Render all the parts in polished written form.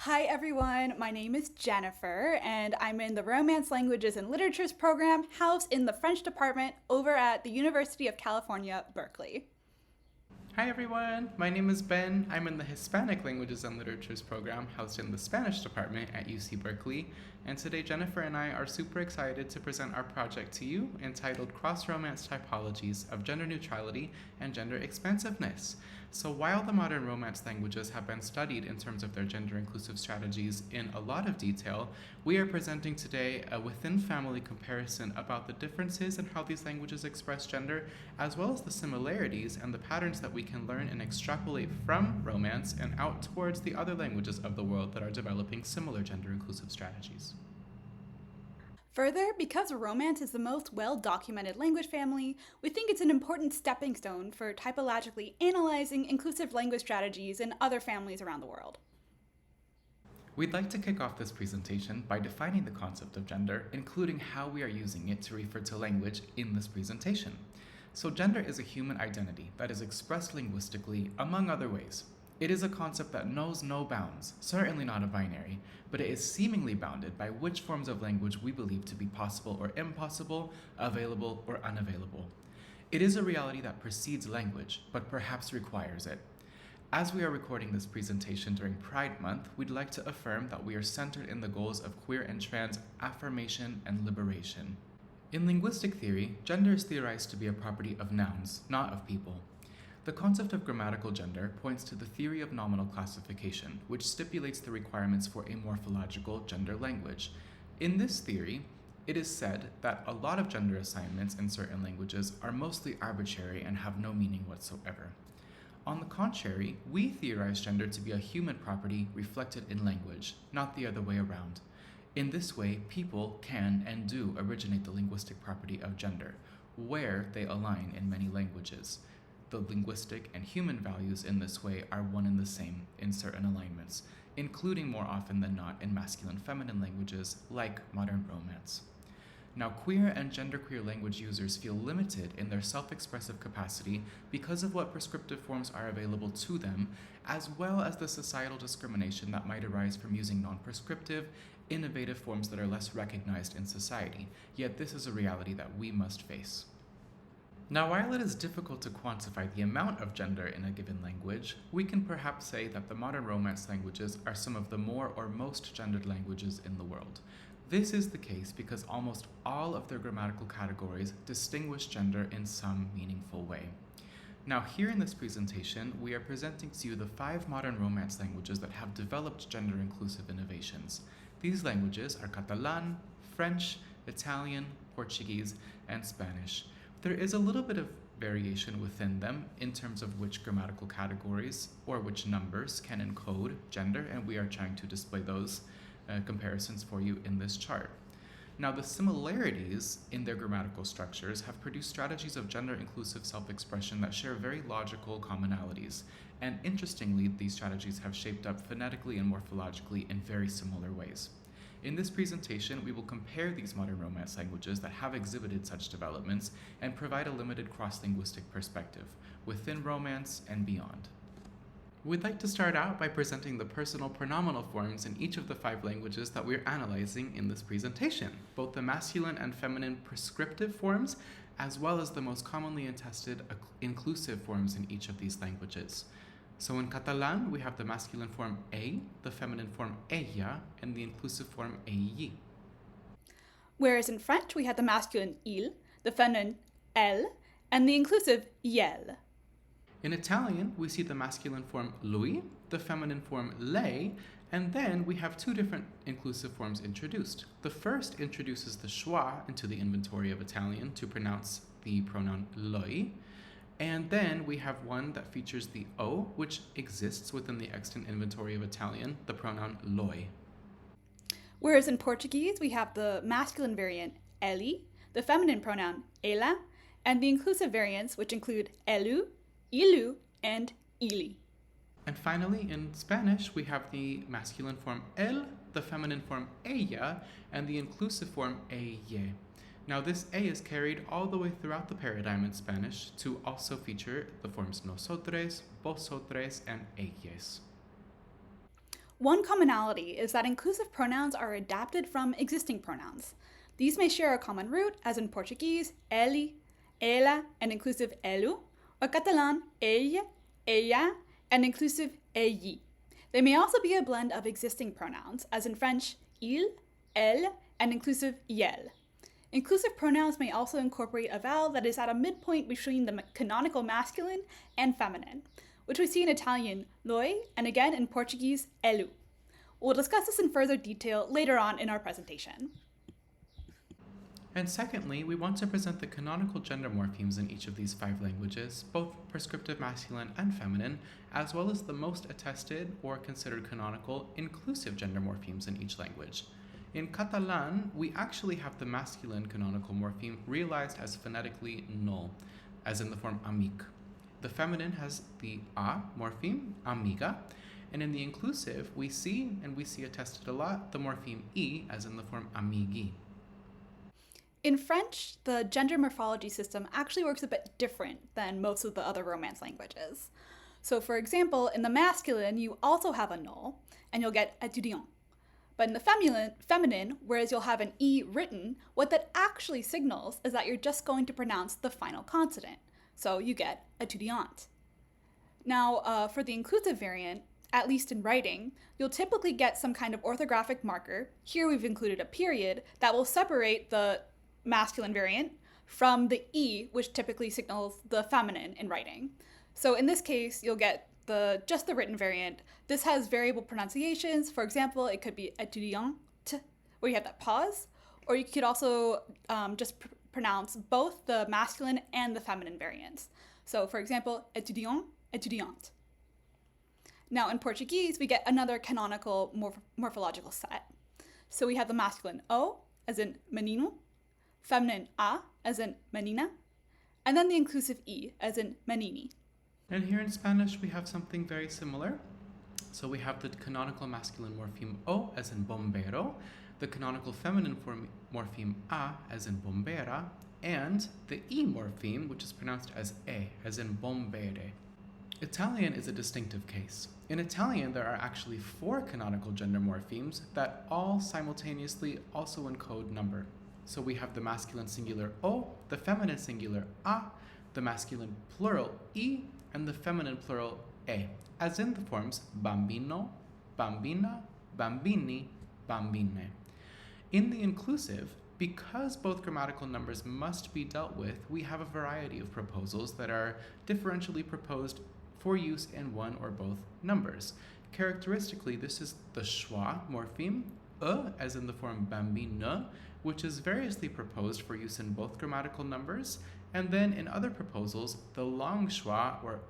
Hi everyone, my name is Jennifer, and I'm in the Romance Languages and Literatures program housed in the French department over at the University of California, Berkeley. Hi everyone, my name is Ben. I'm in the Hispanic Languages and Literatures program housed in the Spanish department at UC Berkeley, and today Jennifer and I are super excited to present our project to you entitled Cross-Romance Typologies of Gender Neutrality and Gender Expansiveness. So while the modern Romance languages have been studied in terms of their gender-inclusive strategies in a lot of detail, we are presenting today a within-family comparison about the differences in how these languages express gender, as well as the similarities and the patterns that we can learn and extrapolate from Romance and out towards the other languages of the world that are developing similar gender-inclusive strategies. Further, because Romance is the most well-documented language family, we think it's an important stepping stone for typologically analyzing inclusive language strategies in other families around the world. We'd like to kick off this presentation by defining the concept of gender, including how we are using it to refer to language in this presentation. So gender is a human identity that is expressed linguistically, among other ways. It is a concept that knows no bounds, certainly not a binary, but it is seemingly bounded by which forms of language we believe to be possible or impossible, available or unavailable. It is a reality that precedes language, but perhaps requires it. As we are recording this presentation during Pride Month, we'd like to affirm that we are centered in the goals of queer and trans affirmation and liberation. In linguistic theory, gender is theorized to be a property of nouns, not of people. The concept of grammatical gender points to the theory of nominal classification, which stipulates the requirements for a morphological gender language. In this theory, it is said that a lot of gender assignments in certain languages are mostly arbitrary and have no meaning whatsoever. On the contrary, we theorize gender to be a human property reflected in language, not the other way around. In this way, people can and do originate the linguistic property of gender, where they align in many languages. The linguistic and human values in this way are one and the same in certain alignments, including more often than not in masculine-feminine languages like modern Romance. Now, queer and genderqueer language users feel limited in their self-expressive capacity because of what prescriptive forms are available to them, as well as the societal discrimination that might arise from using non-prescriptive, innovative forms that are less recognized in society. Yet this is a reality that we must face. Now, while it is difficult to quantify the amount of gender in a given language, we can perhaps say that the modern Romance languages are some of the more or most gendered languages in the world. This is the case because almost all of their grammatical categories distinguish gender in some meaningful way. Now, here in this presentation, we are presenting to you the 5 modern Romance languages that have developed gender-inclusive innovations. These languages are Catalan, French, Italian, Portuguese, and Spanish. There is a little bit of variation within them in terms of which grammatical categories or which numbers can encode gender, and we are trying to display those comparisons for you in this chart. Now, the similarities in their grammatical structures have produced strategies of gender-inclusive self-expression that share very logical commonalities, and interestingly, these strategies have shaped up phonetically and morphologically in very similar ways. In this presentation, we will compare these modern Romance languages that have exhibited such developments and provide a limited cross-linguistic perspective within Romance and beyond. We'd like to start out by presenting the personal pronominal forms in each of the 5 languages that we're analyzing in this presentation, both the masculine and feminine prescriptive forms, as well as the most commonly attested inclusive forms in each of these languages. So in Catalan, we have the masculine form ell, the feminine form ella, and the inclusive form elli. Whereas in French, we have the masculine il, the feminine elle, and the inclusive iel. In Italian, we see the masculine form lui, the feminine form lei, and then we have 2 different inclusive forms introduced. The first introduces the schwa into the inventory of Italian to pronounce the pronoun loi, and then we have one that features the o, which exists within the extant inventory of Italian, the pronoun loi. Whereas in Portuguese, we have the masculine variant ele, the feminine pronoun ela, and the inclusive variants, which include elu, ilu, and ili. And finally, in Spanish, we have the masculine form el, the feminine form ella, and the inclusive form ella. Now, this a is carried all the way throughout the paradigm in Spanish to also feature the forms nosotres, vosotros, and ellas. One commonality is that inclusive pronouns are adapted from existing pronouns. These may share a common root, as in Portuguese, ele, ela, and inclusive elu, or Catalan, ella, ella, and inclusive ell. They may also be a blend of existing pronouns, as in French, il, elle, and inclusive yel. Inclusive pronouns may also incorporate a vowel that is at a midpoint between the canonical masculine and feminine, which we see in Italian, loi, and again in Portuguese, elu. We'll discuss this in further detail later on in our presentation. And secondly, we want to present the canonical gender morphemes in each of these 5 languages, both prescriptive masculine and feminine, as well as the most attested or considered canonical inclusive gender morphemes in each language. In Catalan, we actually have the masculine canonical morpheme realized as phonetically no, as in the form amic. The feminine has the a morpheme, amiga, and in the inclusive, we see attested a lot, the morpheme e, as in the form amigui. In French, the gender morphology system actually works a bit different than most of the other Romance languages. So for example, in the masculine, you also have a null, and you'll get étudiant. But in the feminine, whereas you'll have an E written, what that actually signals is that you're just going to pronounce the final consonant. So you get étudiante. Now, for the inclusive variant, at least in writing, you'll typically get some kind of orthographic marker. Here we've included a period that will separate the masculine variant from the E, which typically signals the feminine in writing. So in this case, you'll get just the written variant. This has variable pronunciations. For example, it could be étudiante, where you have that pause, or you could also just pronounce both the masculine and the feminine variants. So for example, étudiant, étudiante. Now in Portuguese, we get another canonical morphological set. So we have the masculine o, as in menino, feminine a, as in menina, and then the inclusive e, as in menini. And here in Spanish, we have something very similar. So we have the canonical masculine morpheme o, as in bombero, the canonical feminine morpheme a, as in bombera, and the e morpheme, which is pronounced as e, as in bombere. Italian is a distinctive case. In Italian, there are actually 4 canonical gender morphemes that all simultaneously also encode number. So we have the masculine singular o, the feminine singular a, the masculine plural e, and the feminine plural e, as in the forms bambino, bambina, bambini, bambine. In the inclusive, because both grammatical numbers must be dealt with, we have a variety of proposals that are differentially proposed for use in one or both numbers. Characteristically, this is the schwa morpheme, as in the form bambina, which is variously proposed for use in both grammatical numbers, and then in other proposals, the long schwa, or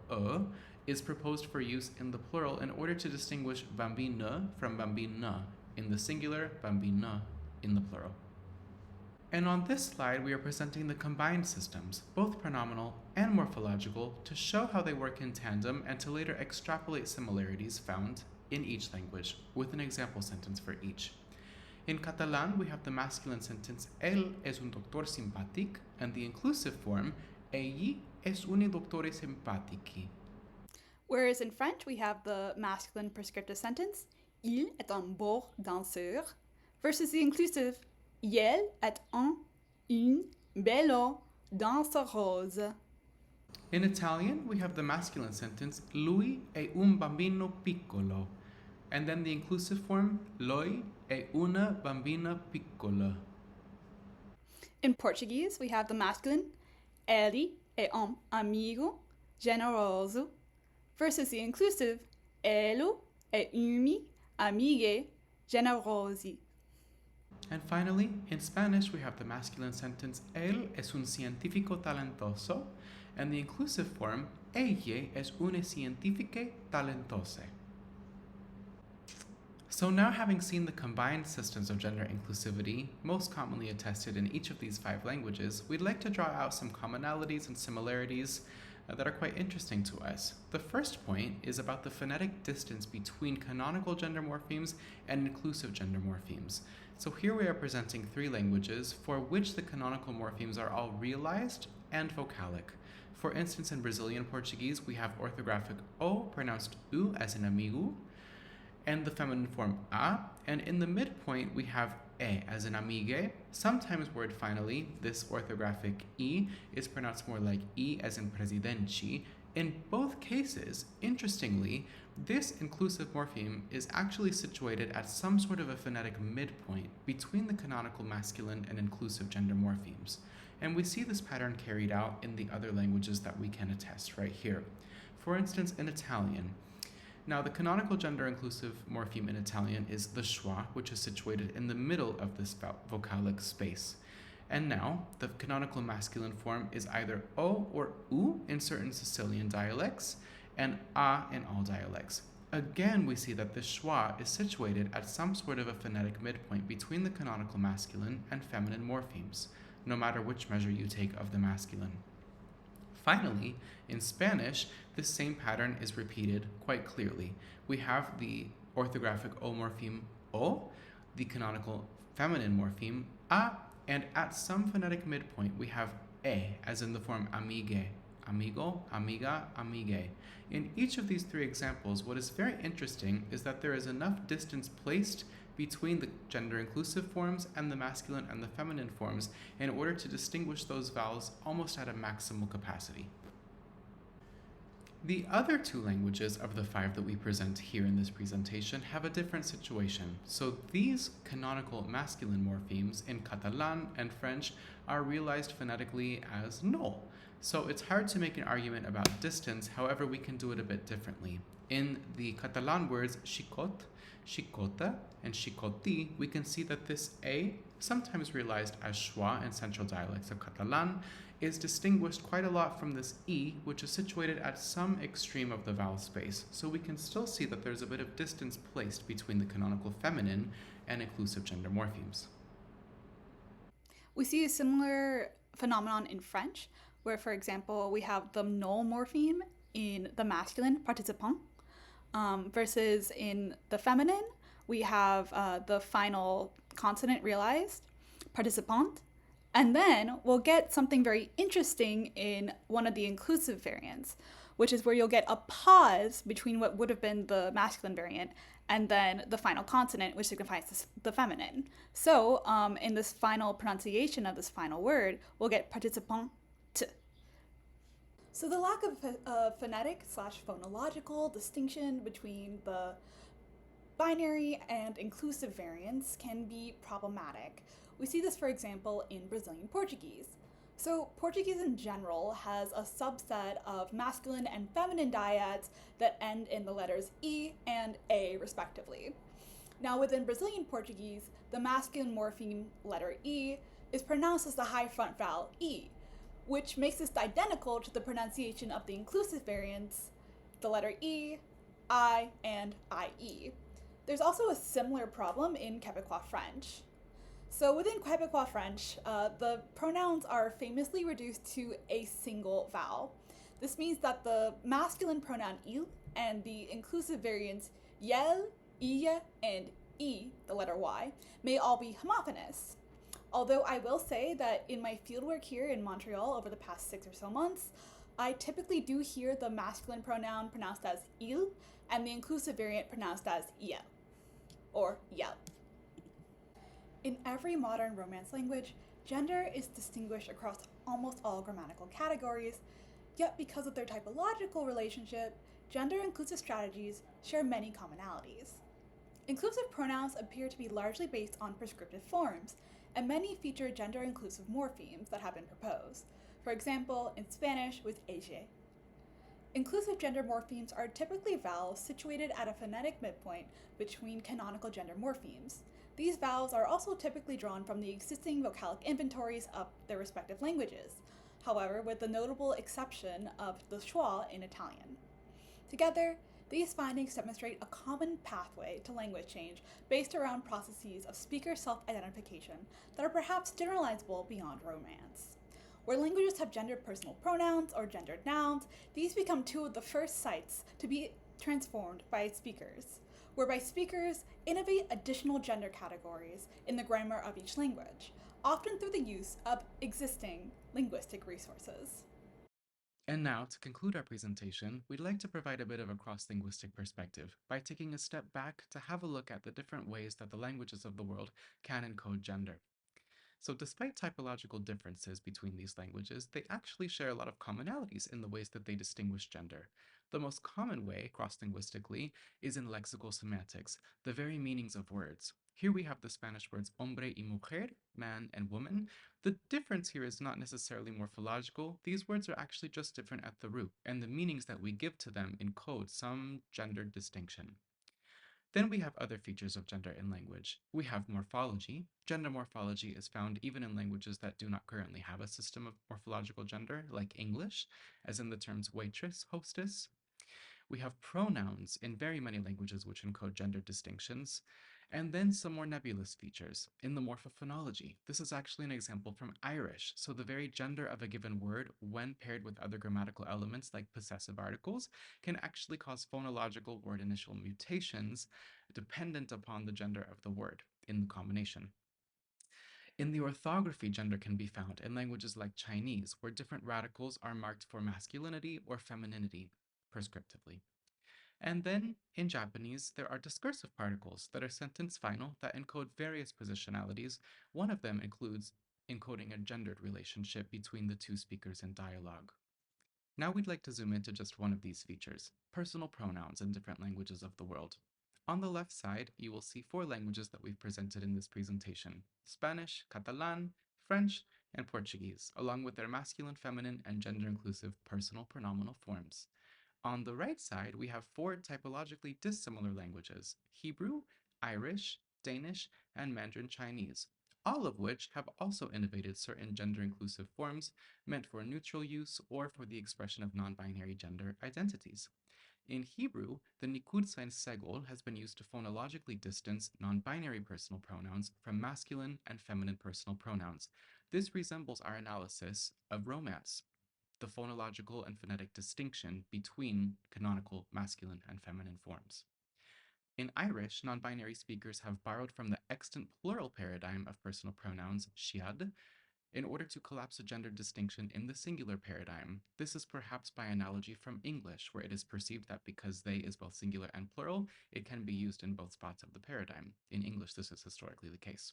is proposed for use in the plural in order to distinguish bambina from bambina in the singular, bambina in the plural. And on this slide, we are presenting the combined systems, both pronominal and morphological, to show how they work in tandem and to later extrapolate similarities found in each language, with an example sentence for each. In Catalan, we have the masculine sentence él es un doctor simpàtic, and the inclusive form ell es un doctore simpatici. Whereas in French, we have the masculine prescriptive sentence il est un beau danseur, versus the inclusive elle est une belle danseuse. In Italian, we have the masculine sentence lui è un bambino piccolo, and then the inclusive form loi è una bambina piccola. In Portuguese, we have the masculine ele é amigo generoso, versus the inclusive ele é amiga generosi. And finally, in Spanish, we have the masculine sentence él es un científico talentoso, and the inclusive form ella es una científica talentose. So now, having seen the combined systems of gender inclusivity, most commonly attested in each of these 5 languages, we'd like to draw out some commonalities and similarities that are quite interesting to us. The first point is about the phonetic distance between canonical gender morphemes and inclusive gender morphemes. So here we are presenting 3 languages for which the canonical morphemes are all realized and vocalic. For instance, in Brazilian Portuguese, we have orthographic O pronounced U as in amigo, and the feminine form a, and in the midpoint we have e, as in amigue. Sometimes word finally, this orthographic e is pronounced more like e, as in presidenci. In both cases, interestingly, this inclusive morpheme is actually situated at some sort of a phonetic midpoint between the canonical masculine and inclusive gender morphemes. And we see this pattern carried out in the other languages that we can attest right here. For instance, in Italian. Now, the canonical gender-inclusive morpheme in Italian is the schwa, which is situated in the middle of this vocalic space. And now, the canonical masculine form is either o or u in certain Sicilian dialects, and a in all dialects. Again, we see that the schwa is situated at some sort of a phonetic midpoint between the canonical masculine and feminine morphemes, no matter which measure you take of the masculine. Finally, in Spanish, this same pattern is repeated quite clearly. We have the orthographic O morpheme O, the canonical feminine morpheme A, and at some phonetic midpoint we have E, as in the form amigue, amigo, amiga, amigue. In each of these three examples, what is very interesting is that there is enough distance placed between the gender-inclusive forms and the masculine and the feminine forms in order to distinguish those vowels almost at a maximal capacity. The other two languages of the 5 that we present here in this presentation have a different situation. So these canonical masculine morphemes in Catalan and French are realized phonetically as no. So it's hard to make an argument about distance, however we can do it a bit differently. In the Catalan words xicot, xicota, and xicoti, we can see that this A, sometimes realized as schwa in central dialects of Catalan, is distinguished quite a lot from this E, which is situated at some extreme of the vowel space. So we can still see that there's a bit of distance placed between the canonical feminine and inclusive gender morphemes. We see a similar phenomenon in French, where, for example, we have the no morpheme in the masculine participant, versus in the feminine, we have the final consonant realized, participant, and then we'll get something very interesting in one of the inclusive variants, which is where you'll get a pause between what would have been the masculine variant and then the final consonant, which signifies the feminine. So in this final pronunciation of this final word, we'll get participant. So the lack of phonetic/phonological distinction between the binary and inclusive variants can be problematic. We see this, for example, in Brazilian Portuguese. So Portuguese in general has a subset of masculine and feminine dyads that end in the letters E and A, respectively. Now, within Brazilian Portuguese, the masculine morpheme letter E is pronounced as the high front vowel E, which makes this identical to the pronunciation of the inclusive variants, the letter E, I, and IE. There's also a similar problem in Quebecois French. So within Quebecois French, the pronouns are famously reduced to a single vowel. This means that the masculine pronoun il and the inclusive variants yel, ie, and e, the letter y, may all be homophonous. Although I will say that in my fieldwork here in Montreal over the past 6 or so months, I typically do hear the masculine pronoun pronounced as il and the inclusive variant pronounced as yel, or yel. In every modern Romance language, gender is distinguished across almost all grammatical categories, yet because of their typological relationship, gender-inclusive strategies share many commonalities. Inclusive pronouns appear to be largely based on prescriptive forms, and many feature gender-inclusive morphemes that have been proposed. For example, in Spanish with ella. Inclusive gender morphemes are typically vowels situated at a phonetic midpoint between canonical gender morphemes. These vowels are also typically drawn from the existing vocalic inventories of their respective languages, however, with the notable exception of the schwa in Italian. Together, these findings demonstrate a common pathway to language change based around processes of speaker self-identification that are perhaps generalizable beyond Romance. Where languages have gendered personal pronouns or gendered nouns, these become two of the first sites to be transformed by speakers, whereby speakers innovate additional gender categories in the grammar of each language, often through the use of existing linguistic resources. And now, to conclude our presentation, we'd like to provide a bit of a cross-linguistic perspective by taking a step back to have a look at the different ways that the languages of the world can encode gender. So, despite typological differences between these languages, they actually share a lot of commonalities in the ways that they distinguish gender. The most common way, cross linguistically, is in lexical semantics, the very meanings of words. Here we have the Spanish words hombre y mujer, man and woman. The difference here is not necessarily morphological. These words are actually just different at the root, and the meanings that we give to them encode some gender distinction. Then we have other features of gender in language. We have morphology. Gender morphology is found even in languages that do not currently have a system of morphological gender, like English, as in the terms waitress, hostess. We have pronouns in very many languages which encode gender distinctions, and then some more nebulous features in the morphophonology. This is actually an example from Irish. So the very gender of a given word, when paired with other grammatical elements like possessive articles, can actually cause phonological word initial mutations dependent upon the gender of the word in the combination. In the orthography, gender can be found in languages like Chinese, where different radicals are marked for masculinity or femininity prescriptively. And then in Japanese, there are discursive particles that are sentence final that encode various positionalities. One of them includes encoding a gendered relationship between the two speakers in dialogue. Now we'd like to zoom into just one of these features, personal pronouns in different languages of the world. On the left side, you will see 4 languages that we've presented in this presentation: Spanish, Catalan, French, and Portuguese, along with their masculine, feminine, and gender-inclusive personal pronominal forms. On the right side, we have 4 typologically dissimilar languages: Hebrew, Irish, Danish, and Mandarin Chinese, all of which have also innovated certain gender-inclusive forms meant for neutral use or for the expression of non-binary gender identities. In Hebrew, the nikud sign segol has been used to phonologically distance non-binary personal pronouns from masculine and feminine personal pronouns. This resembles our analysis of romance, the phonological and phonetic distinction between canonical masculine and feminine forms. In Irish, non-binary speakers have borrowed from the extant plural paradigm of personal pronouns, siad, in order to collapse a gender distinction in the singular paradigm. This is perhaps by analogy from English, where it is perceived that because they is both singular and plural, it can be used in both spots of the paradigm. In English, this is historically the case.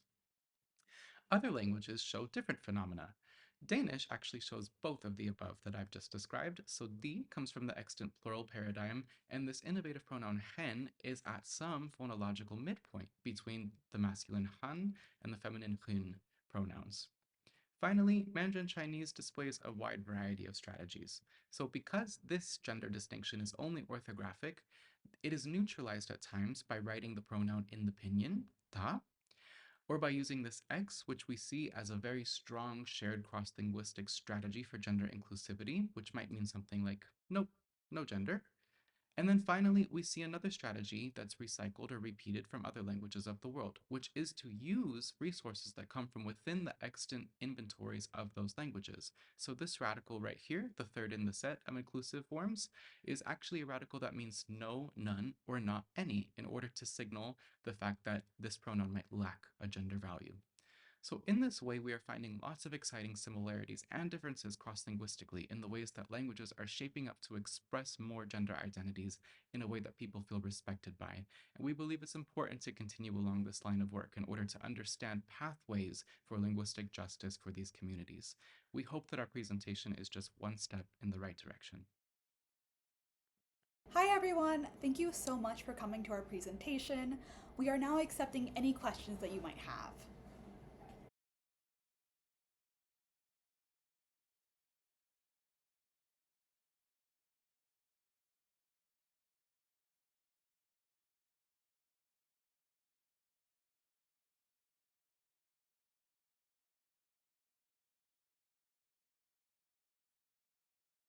Other languages show different phenomena. Danish actually shows both of the above that I've just described. So "the" comes from the extant plural paradigm, and this innovative pronoun hen is at some phonological midpoint between the masculine han and the feminine hun pronouns. Finally, Mandarin Chinese displays a wide variety of strategies. So because this gender distinction is only orthographic, it is neutralized at times by writing the pronoun in the pinyin, ta, or by using this X, which we see as a very strong shared cross-linguistic strategy for gender inclusivity, which might mean something like, nope, no gender. And then finally, we see another strategy that's recycled or repeated from other languages of the world, which is to use resources that come from within the extant inventories of those languages. So this radical right here, the third in the set of inclusive forms, is actually a radical that means no, none, or not any, in order to signal the fact that this pronoun might lack a gender value. So in this way, we are finding lots of exciting similarities and differences cross-linguistically in the ways that languages are shaping up to express more gender identities in a way that people feel respected by. And we believe it's important to continue along this line of work in order to understand pathways for linguistic justice for these communities. We hope that our presentation is just one step in the right direction. Hi everyone! Thank you so much for coming to our presentation. We are now accepting any questions that you might have.